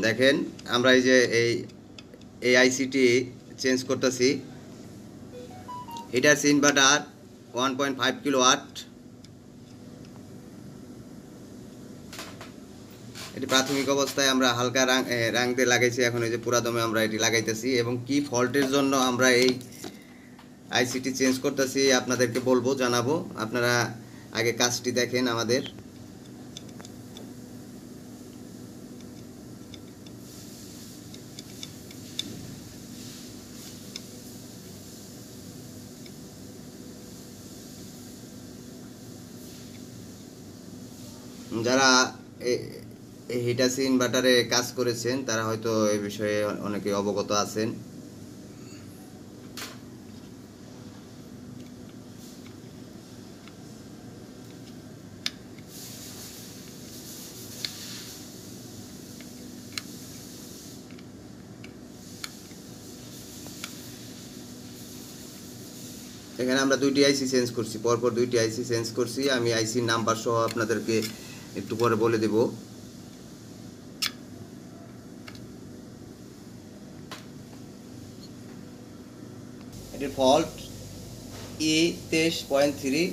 দেখেন আমরা এই যে এই আইসিটি চেঞ্জ করতেছি। Hitachi inverter 1.5 kilowatt. এটি প্রাথমিক অবস্থায় আমরা হালকা রাং দিয়ে লাগাইছি, এখন এই যে পুরা দমে আমরা এটি লাগাইতেছি এবং কি ফল্টের জন্য আমরা এই আইসিটি চেঞ্জ করতেছি আপনাদেরকে বলবো, জানাবো। আপনারা আগে কাজটি দেখেন আমাদের। যারা হিটাচি ইনভার্টারে কাজ করেছেন তারা হয়তো এই বিষয়ে অনেকে অবগত আছেন। এখানে আমরা দুইটি আইসি চেঞ্জ করছি, পরপর দুইটি আইসি চেঞ্জ করছি। আমি আইসির নাম্বার সহ আপনাদেরকে একটু পরে বলে দেব। এটির ফল্ট e23.3।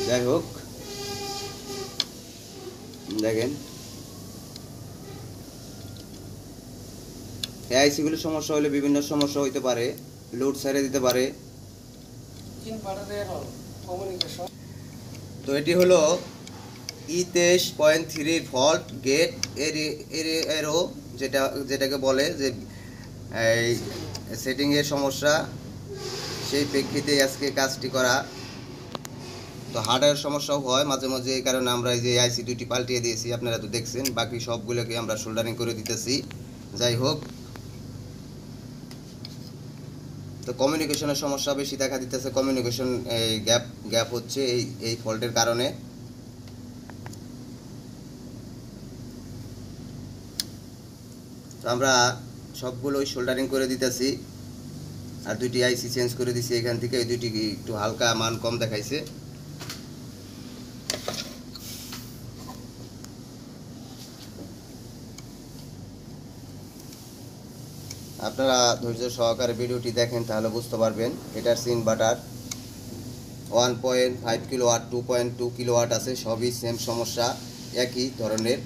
যাই হোক, দেখেন এই আইসিগুলোর সমস্যা হলে বিভিন্ন সমস্যা হইতে পারে, লোড ছেড়ে দিতে পারে। তো এটি হলো e23.3 ফল্ট গেট এরো, যেটাকে বলে যে এই সেটিংয়ের সমস্যা। সেই প্রেক্ষিতে আজকে কাজটি করা। তো হার্ডওয়্যার সমস্যাও হয় মাঝে মাঝে, এই কারণে আমরা এই যে আইসি দুটি পাল্টিয়ে দিয়েছি, আপনারা তো দেখছেন। বাকি সবগুলোকে আমরা সোল্ডারিং করে দিতেছি। যাই হোক, তো কমিউনিকেশনের সমস্যা বেশি দেখা দিতেছে। কমিউনিকেশন গ্যাপ হচ্ছে এই ফল্টের কারণে। তো আমরা সবগুলোই সোল্ডারিং করে দিতেছি। আর দুইটি আইসি চেঞ্জ করে দিছি এখান থেকে। এই দুইটি একটু হালকা মান কম দেখাইছে। আপনারা ধৈর্য সহকারে ভিডিওটি দেখেন, তাহলে বুঝতে পারবেন। হিটাচি ইনভার্টার 1.5 কিলোওয়াট, 2.2 কিলোওয়াট আছে, সবই সেম সমস্যা, একই ধরনের।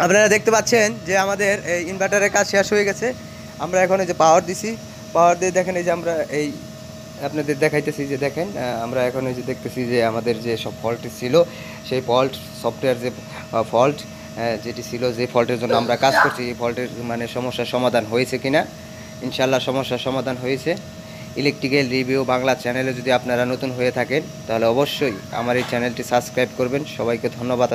আপনারা দেখতে পাচ্ছেন যে আমাদের এই ইনভার্টারের কাজ শেষ হয়ে গেছে। আমরা এখন এই যে পাওয়ার দিছি, পাওয়ার দিয়ে দেখেন এই যে আমরা এই আপনাদের দেখাইতেছি যে দেখেন আমরা এখন এই যে দেখতেছি যে আমাদের যে সব ফল্ট ছিল, সেই ফল্ট সফটওয়্যার যে ফল্ট যেটি ছিল, যে ফল্টের জন্য আমরা কাজ করছি, এই ফল্টের মানে সমস্যার সমাধান হয়েছে কিনা। ইনশাল্লাহ সমস্যার সমাধান হয়েছে। ইলেকট্রিক্যাল রিভিউ বাংলা চ্যানেলে যদি আপনারা নতুন হয়ে থাকেন, তাহলে অবশ্যই আমার এই চ্যানেলটি সাবস্ক্রাইব করবেন। সবাইকে ধন্যবাদ।